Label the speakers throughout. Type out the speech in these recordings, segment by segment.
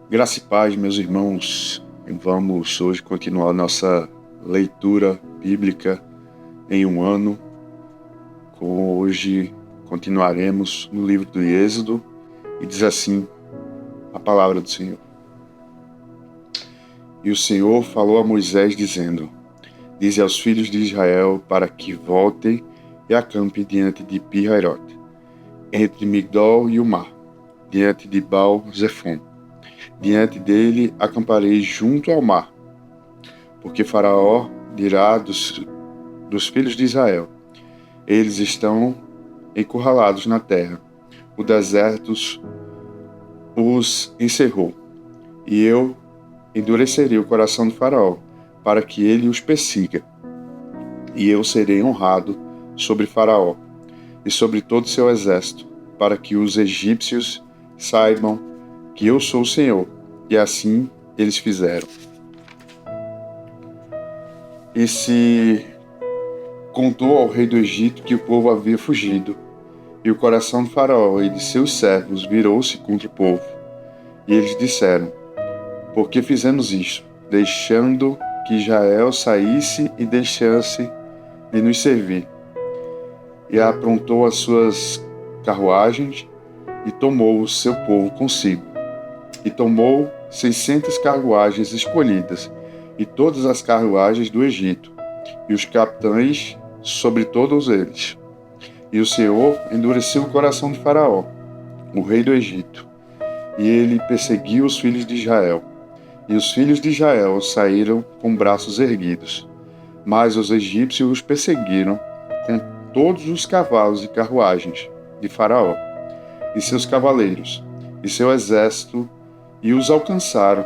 Speaker 1: Graça e paz, meus irmãos. Vamos hoje continuar nossa leitura bíblica em um ano. Hoje continuaremos no livro do Êxodo e diz assim a palavra do Senhor. E o Senhor falou a Moisés dizendo: Dize aos filhos de Israel para que voltem e acampem diante de Pi-Hairote, entre Migdol e o mar, diante de Baal-Zefon. Diante dele acamparei junto ao mar, porque Faraó dirá dos filhos de Israel: eles estão encurralados na terra, o deserto os encerrou, e eu endurecerei o coração de Faraó, para que ele os persiga. E eu serei honrado sobre Faraó e sobre todo o seu exército, para que os egípcios saibam que eu sou o Senhor. E assim eles fizeram. E se contou ao rei do Egito que o povo havia fugido, e o coração de Faraó e de seus servos virou-se contra o povo. E eles disseram: por que fizemos isto, deixando que Israel saísse e deixasse de nos servir? E aprontou as suas carruagens e tomou o seu povo consigo. E tomou 600 carruagens escolhidas, e todas as carruagens do Egito, e os capitães sobre todos eles. E o Senhor endureceu o coração de Faraó, o rei do Egito, e ele perseguiu os filhos de Israel. E os filhos de Israel saíram com braços erguidos, mas os egípcios os perseguiram com todos os cavalos e carruagens de Faraó, e seus cavaleiros, e seu exército, e os alcançaram,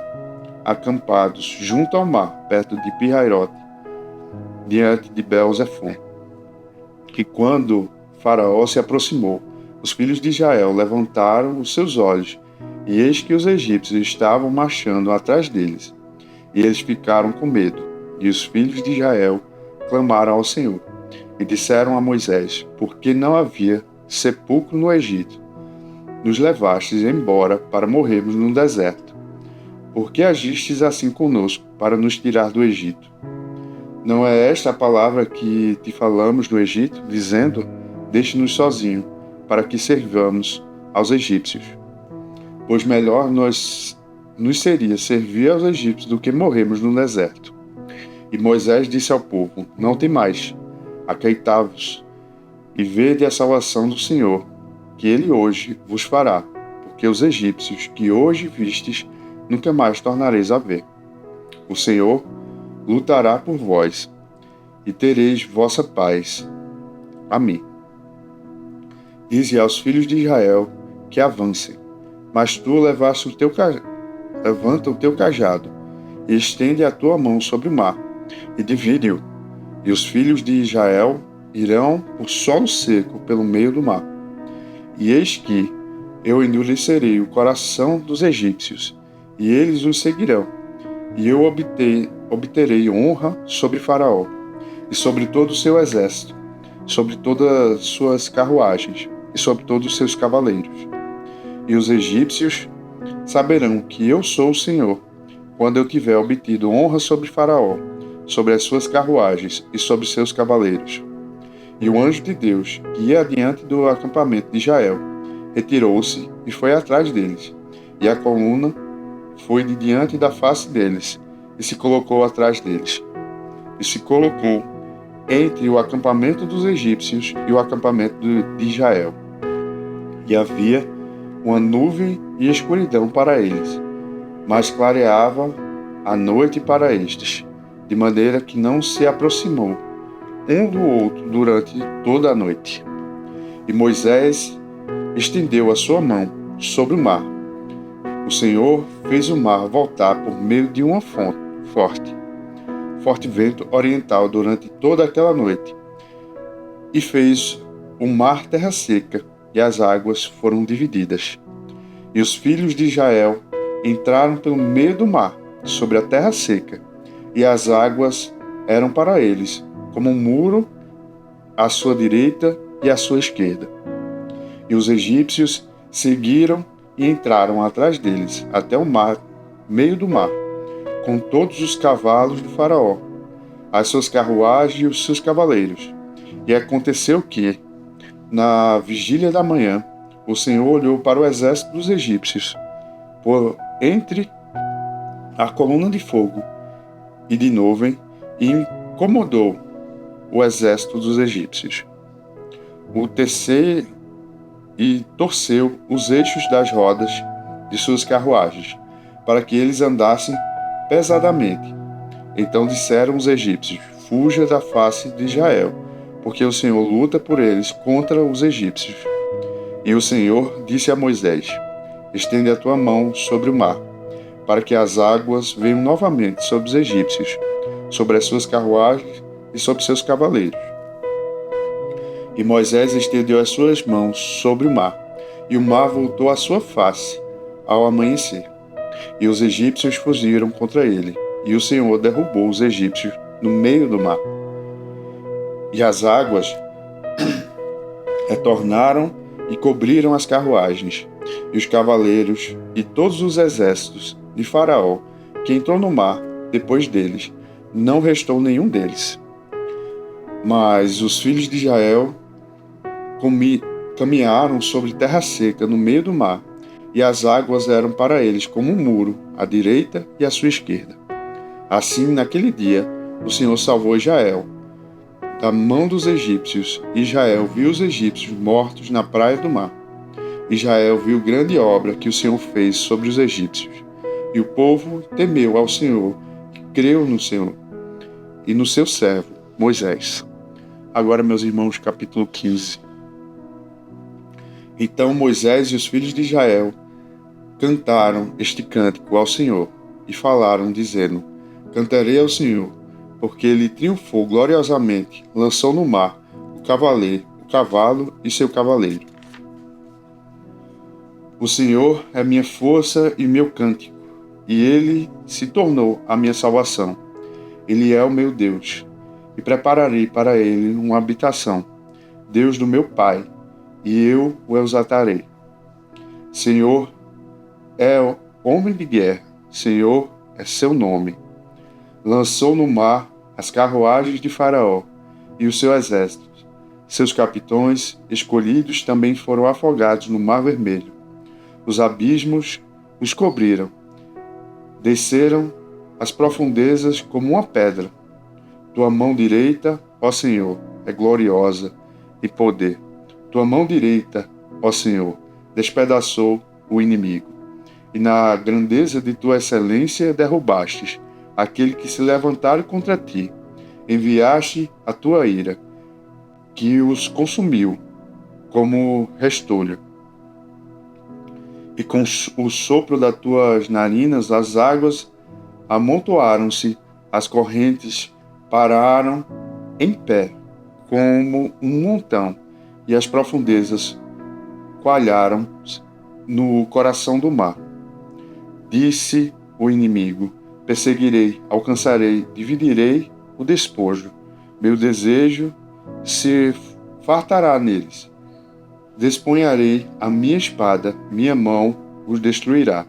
Speaker 1: acampados junto ao mar, perto de Pi-Hairote, diante de Baal-Zefon. Que quando Faraó se aproximou, os filhos de Israel levantaram os seus olhos, e eis que os egípcios estavam marchando atrás deles. E eles ficaram com medo, e os filhos de Israel clamaram ao Senhor, e disseram a Moisés: porque não havia sepulcro no Egito, nos levastes embora para morrermos no deserto. Por que agistes assim conosco, para nos tirar do Egito? Não é esta a palavra que te falamos no Egito, dizendo: deixe-nos sozinhos, para que servamos aos egípcios? Pois melhor nos seria servir aos egípcios do que morrermos no deserto. E Moisés disse ao povo: não temais, aqueitai-vos, e vede a salvação do Senhor, que ele hoje vos fará, porque os egípcios que hoje vistes, nunca mais tornareis a ver. O Senhor lutará por vós, e tereis vossa paz. Amém. Dize aos filhos de Israel que avancem, mas tu levanta o teu cajado, e estende a tua mão sobre o mar, e divide-o, e os filhos de Israel irão por solo seco pelo meio do mar. E eis que eu endurecerei o coração dos egípcios, e eles os seguirão, e eu obterei honra sobre Faraó, e sobre todo o seu exército, sobre todas as suas carruagens, e sobre todos os seus cavaleiros. E os egípcios saberão que eu sou o Senhor, quando eu tiver obtido honra sobre Faraó, sobre as suas carruagens e sobre seus cavaleiros. E o anjo de Deus, que ia adiante do acampamento de Israel, retirou-se e foi atrás deles. E a coluna foi de diante da face deles, e se colocou atrás deles. E se colocou entre o acampamento dos egípcios e o acampamento de Israel. E havia uma nuvem e escuridão para eles, mas clareava a noite para estes, de maneira que não se aproximou um do outro durante toda a noite. E Moisés estendeu a sua mão sobre o mar. O Senhor fez o mar voltar por meio de uma forte vento oriental durante toda aquela noite, e fez o mar terra seca, e as águas foram divididas. E os filhos de Israel entraram pelo meio do mar, sobre a terra seca, e as águas eram para eles como um muro à sua direita e à sua esquerda. E os egípcios seguiram e entraram atrás deles, até o mar meio do mar, com todos os cavalos do faraó, as suas carruagens e os seus cavaleiros. E aconteceu que, na vigília da manhã, o Senhor olhou para o exército dos egípcios, por entre a coluna de fogo e de nuvem, e incomodou o exército dos egípcios. O terceiro e torceu os eixos das rodas de suas carruagens, para que eles andassem pesadamente. Então disseram os egípcios: fuja da face de Israel, porque o Senhor luta por eles contra os egípcios. E o Senhor disse a Moisés: estende a tua mão sobre o mar, para que as águas venham novamente sobre os egípcios, sobre as suas carruagens e sobre seus cavaleiros. E Moisés estendeu as suas mãos sobre o mar, e o mar voltou à sua face ao amanhecer. E os egípcios fugiram contra ele, e o Senhor derrubou os egípcios no meio do mar. E as águas retornaram e cobriram as carruagens, e os cavaleiros, e todos os exércitos de Faraó, que entrou no mar depois deles, não restou nenhum deles. Mas os filhos de Israel caminharam sobre terra seca no meio do mar, e as águas eram para eles como um muro, à direita e à sua esquerda. Assim, naquele dia, o Senhor salvou Israel da mão dos egípcios. Israel viu os egípcios mortos na praia do mar. Israel viu grande obra que o Senhor fez sobre os egípcios. E o povo temeu ao Senhor, e creu no Senhor e no seu servo, Moisés. Agora, meus irmãos, capítulo 15. Então Moisés e os filhos de Israel cantaram este cântico ao Senhor e falaram, dizendo: cantarei ao Senhor, porque ele triunfou gloriosamente, lançou no mar o cavalo e seu cavaleiro. O Senhor é minha força e meu cântico, e ele se tornou a minha salvação. Ele é o meu Deus, e prepararei para ele uma habitação, Deus do meu Pai, e eu o exaltarei. Senhor é homem de guerra, Senhor é seu nome. Lançou no mar as carruagens de Faraó e o seu exército. Seus capitães escolhidos também foram afogados no Mar Vermelho. Os abismos os cobriram. Desceram as profundezas como uma pedra. Tua mão direita, ó Senhor, é gloriosa em poder. Tua mão direita, ó Senhor, despedaçou o inimigo. E na grandeza de tua excelência derrubastes aquele que se levantaram contra ti. Enviaste a tua ira, que os consumiu como restolho. E com o sopro das tuas narinas as águas amontoaram-se, as correntes pararam em pé, como um montão, e as profundezas coalharam no coração do mar. Disse o inimigo: perseguirei, alcançarei, dividirei o despojo. Meu desejo se fartará neles. Desponharei a minha espada, minha mão os destruirá.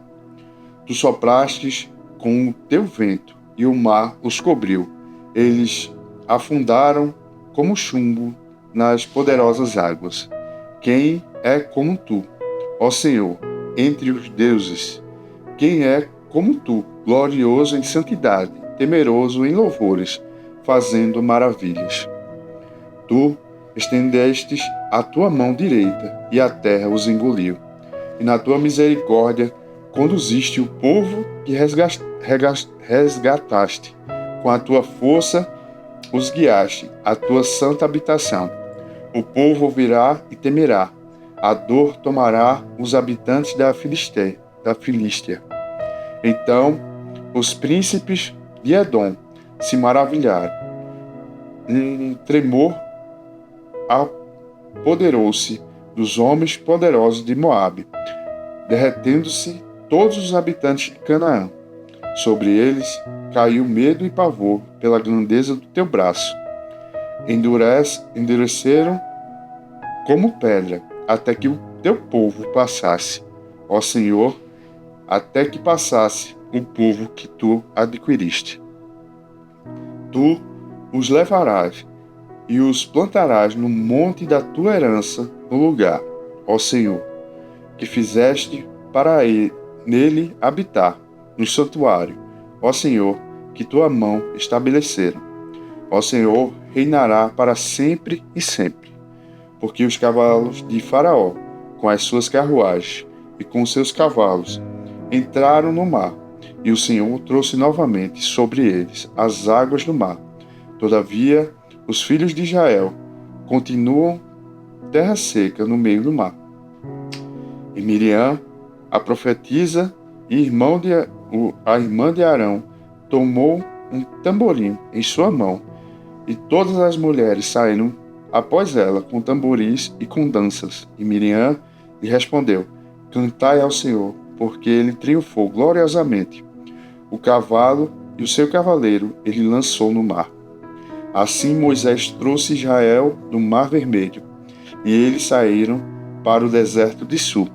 Speaker 1: Tu soplastes com o teu vento, e o mar os cobriu. Eles afundaram como chumbo nas poderosas águas. Quem é como tu, ó Senhor, entre os deuses? Quem é como tu, glorioso em santidade, temeroso em louvores, fazendo maravilhas? Tu estendestes a tua mão direita, e a terra os engoliu. E na tua misericórdia conduziste o povo que resgataste. Com a tua força os guiaste à tua santa habitação. O povo ouvirá e temerá. A dor tomará os habitantes da Filístia. Então os príncipes de Edom se maravilharam. Um tremor apoderou-se dos homens poderosos de Moabe, derretendo-se todos os habitantes de Canaã. Sobre eles caiu medo e pavor pela grandeza do teu braço. Endureceram como pedra, até que o teu povo passasse. Ó Senhor, até que passasse o povo que tu adquiriste. Tu os levarás e os plantarás no monte da tua herança, no lugar, ó Senhor, que fizeste para nele habitar, no santuário, ó Senhor, que tua mão estabeleceram. Ó Senhor, reinará para sempre e sempre, porque os cavalos de Faraó, com as suas carruagens e com os seus cavalos, entraram no mar, e o Senhor trouxe novamente sobre eles as águas do mar. Todavia, os filhos de Israel continuam terra seca no meio do mar. E Miriam, a profetisa e a irmã de Arão, tomou um tamborim em sua mão, e todas as mulheres saíram após ela com tamboris e com danças. E Miriam lhe respondeu: Cantai ao Senhor, porque ele triunfou gloriosamente. O cavalo e o seu cavaleiro ele lançou no mar. Assim Moisés trouxe Israel do Mar Vermelho, e eles saíram para o deserto de Sul,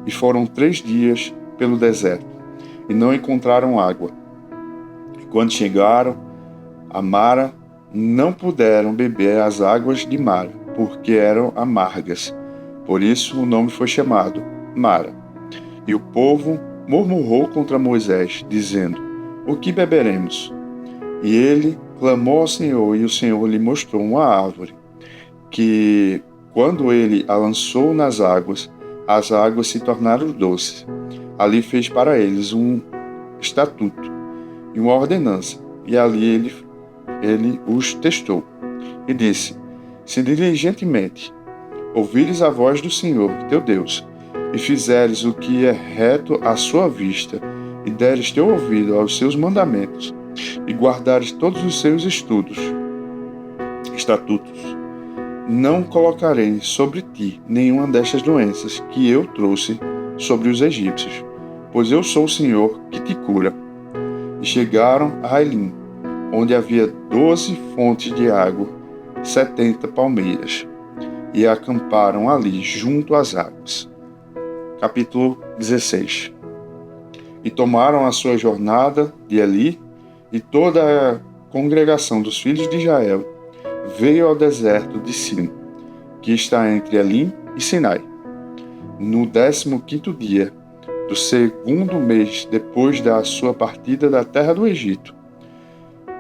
Speaker 1: e foram 3 dias pelo deserto, e não encontraram água. E quando chegaram a Mara, não puderam beber as águas de Mara, porque eram amargas. Por isso o nome foi chamado Mara. E o povo murmurou contra Moisés, dizendo: O que beberemos? E ele clamou ao Senhor, e o Senhor lhe mostrou uma árvore, que, quando ele a lançou nas águas, as águas se tornaram doces. Ali fez para eles um estatuto e uma ordenança, e ali ele os testou. E disse: Se diligentemente ouvires a voz do Senhor, teu Deus, e fizeres o que é reto à sua vista, e deres teu ouvido aos seus mandamentos, e guardares todos os seus estatutos, não colocarei sobre ti nenhuma destas doenças que eu trouxe sobre os egípcios, pois eu sou o Senhor que te cura. E chegaram a Elim, onde havia 12 fontes de água, 70 palmeiras, e acamparam ali junto às águas. Capítulo 16. E tomaram a sua jornada de Eli, e toda a congregação dos filhos de Israel veio ao deserto de Sim, que está entre Elim e Sinai, no 15º dia do 2º mês depois da sua partida da terra do Egito.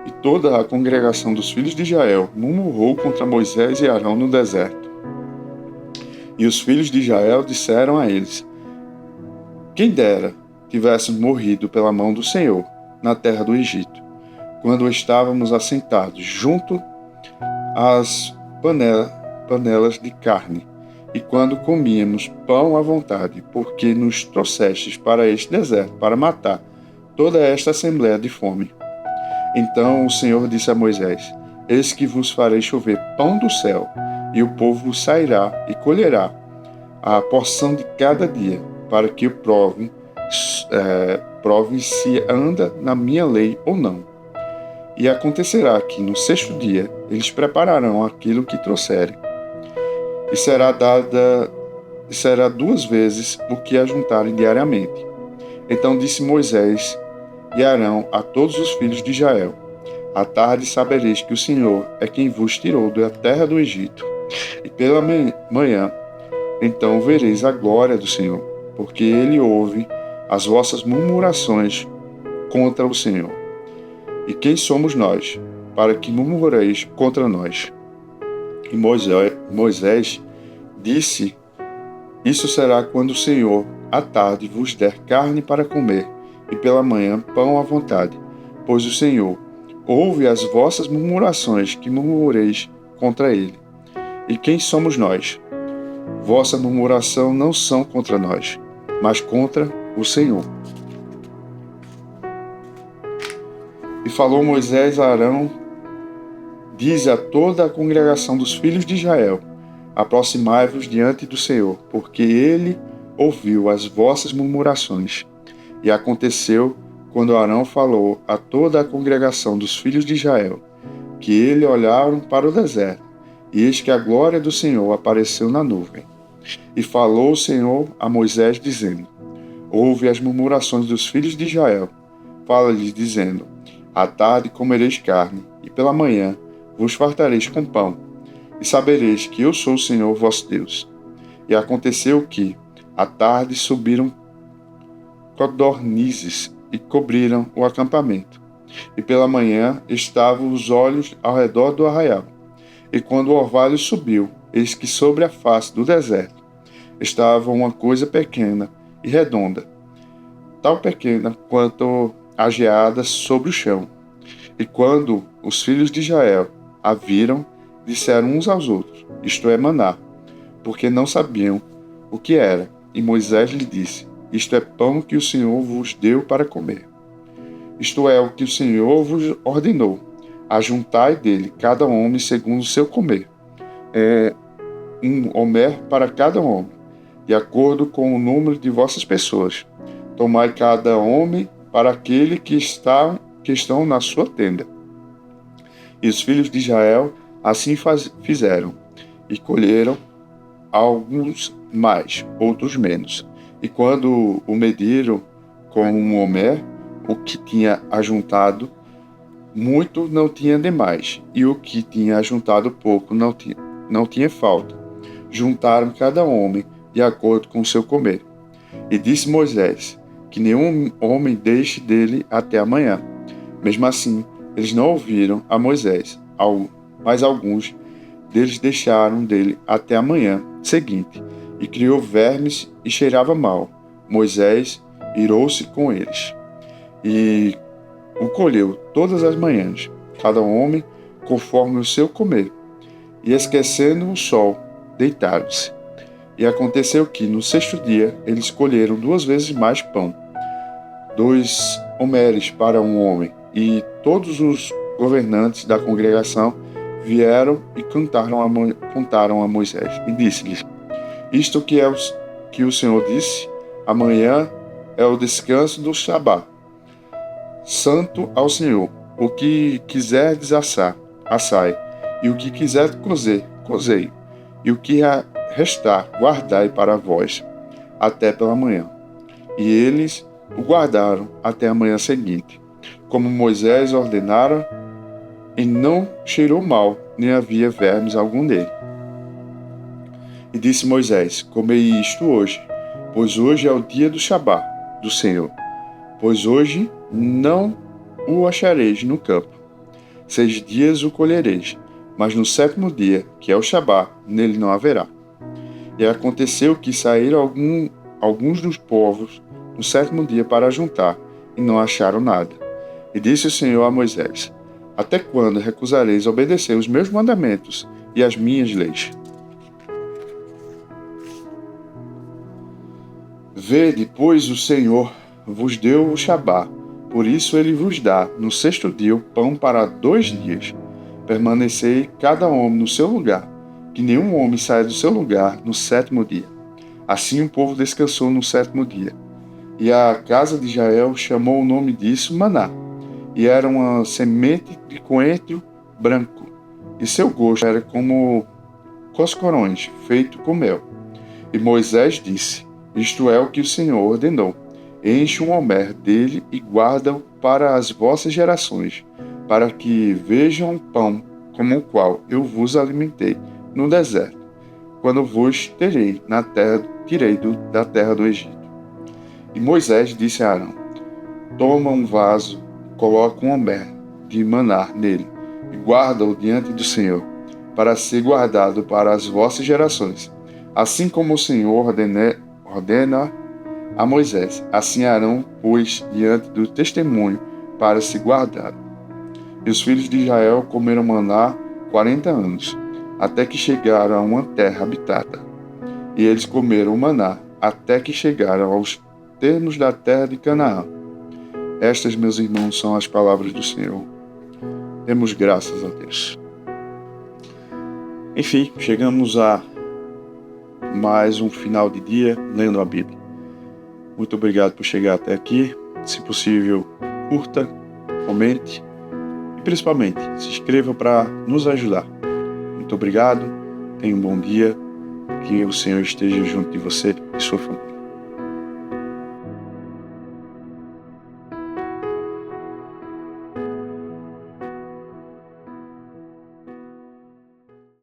Speaker 1: E toda a congregação dos filhos de Israel murmurou contra Moisés e Arão no deserto. E os filhos de Israel disseram a eles: Quem dera tivéssemos morrido pela mão do Senhor na terra do Egito, quando estávamos assentados junto às panelas de carne, e quando comíamos pão à vontade, porque nos trouxestes para este deserto para matar toda esta assembléia de fome. Então o Senhor disse a Moisés: Eis que vos farei chover pão do céu, e o povo sairá e colherá a porção de cada dia, para que prove se anda na minha lei ou não. E acontecerá que no 6º dia eles prepararão aquilo que trouxerem, e será 2 vezes o que ajuntarem diariamente. Então disse Moisés e Arão a todos os filhos de Israel: À tarde sabereis que o Senhor é quem vos tirou da terra do Egito, e pela manhã então vereis a glória do Senhor, porque ele ouve as vossas murmurações contra o Senhor. E quem somos nós, para que murmureis contra nós? E Moisés disse: Isso será quando o Senhor à tarde vos der carne para comer, e pela manhã pão à vontade, pois o Senhor ouve as vossas murmurações que murmureis contra ele. E quem somos nós? Vossa murmuração não são contra nós, mas contra o Senhor. E falou Moisés a Arão: Dize a toda a congregação dos filhos de Israel: Aproximai-vos diante do Senhor, porque ele ouviu as vossas murmurações. E aconteceu, quando Arão falou a toda a congregação dos filhos de Israel, que eles olharam para o deserto, e eis que a glória do Senhor apareceu na nuvem. E falou o Senhor a Moisés, dizendo: Ouve as murmurações dos filhos de Israel, fala-lhes dizendo: à tarde comereis carne, e pela manhã vos fartareis com pão, e sabereis que eu sou o Senhor vosso Deus. E aconteceu que, à tarde, subiram codornizes e cobriram o acampamento. E pela manhã estavam os olhos ao redor do arraial. E quando o orvalho subiu, eis que sobre a face do deserto estava uma coisa pequena e redonda, tão pequena quanto a geada sobre o chão. E quando os filhos de Israel a viram, disseram uns aos outros: isto é maná, porque não sabiam o que era. E Moisés lhe disse: isto é pão que o Senhor vos deu para comer. Isto é o que o Senhor vos ordenou: ajuntai dele cada homem segundo o seu comer, um homer para cada homem, de acordo com o número de vossas pessoas. Tomai cada homem para aquele que estão na sua tenda. E os filhos de Israel assim fizeram, e colheram alguns mais, outros menos. E quando o mediram com um homer, o que tinha ajuntado muito não tinha demais, e o que tinha ajuntado pouco não tinha falta. Juntaram cada homem de acordo com o seu comer. E disse Moisés: que nenhum homem deixe dele até amanhã. Mesmo assim, eles não ouviram a Moisés, mas alguns deles deixaram dele até a manhã seguinte, e criou vermes e cheirava mal. Moisés irou-se com eles, e o colheu todas as manhãs, cada homem conforme o seu comer. E esquecendo o sol, deitaram-se. E aconteceu que, no sexto dia, eles colheram 2 vezes mais pão, 2 homeres para um homem. E todos os governantes da congregação vieram e contaram a Moisés. E disse-lhes: isto que o Senhor disse: amanhã é o descanso do Shabá, santo ao Senhor. O que quiserdes assar, assai, e o que quiser cozer, cozei, e o que restar, guardai para vós, até pela manhã. E eles o guardaram até a manhã seguinte, como Moisés ordenara, e não cheirou mal, nem havia vermes algum nele. E disse Moisés: comei isto hoje, pois hoje é o dia do Shabá, do Senhor. Pois hoje não o achareis no campo. 6 dias o colhereis, mas no 7º dia, que é o Shabá, nele não haverá. E aconteceu que saíram alguns dos povos no 7º dia para juntar, e não acharam nada. E disse o Senhor a Moisés: até quando recusareis obedecer os meus mandamentos e as minhas leis? Vede, pois, o Senhor vos deu o Shabá, por isso ele vos dá no 6º dia o pão para 2 dias. Permanecei cada homem no seu lugar, que nenhum homem saia do seu lugar no 7º dia. Assim o povo descansou no 7º dia. E a casa de Israel chamou o nome disso maná, e era uma semente de coentro branco, e seu gosto era como coscorões, feito com mel. E Moisés disse: isto é o que o Senhor ordenou: enche um homer dele e guarda-o para as vossas gerações, para que vejam o pão como o qual eu vos alimentei no deserto, quando vos tirei da terra do Egito. E Moisés disse a Arão: toma um vaso, coloca um homer de maná nele, e guarda-o diante do Senhor, para ser guardado para as vossas gerações. Assim como o Senhor ordena a Moisés, assim Arão pôs diante do testemunho para se guardar. E os filhos de Israel comeram maná 40 anos, até que chegaram a uma terra habitada. E eles comeram maná até que chegaram aos termos da terra de Canaã. Estas, meus irmãos, são as palavras do Senhor. Demos graças a Deus. Enfim, chegamos a mais um final de dia lendo a Bíblia. Muito obrigado por chegar até aqui. Se possível, curta, comente e principalmente se inscreva para nos ajudar. Muito obrigado, tenha um bom dia, que o Senhor esteja junto de você e sua família.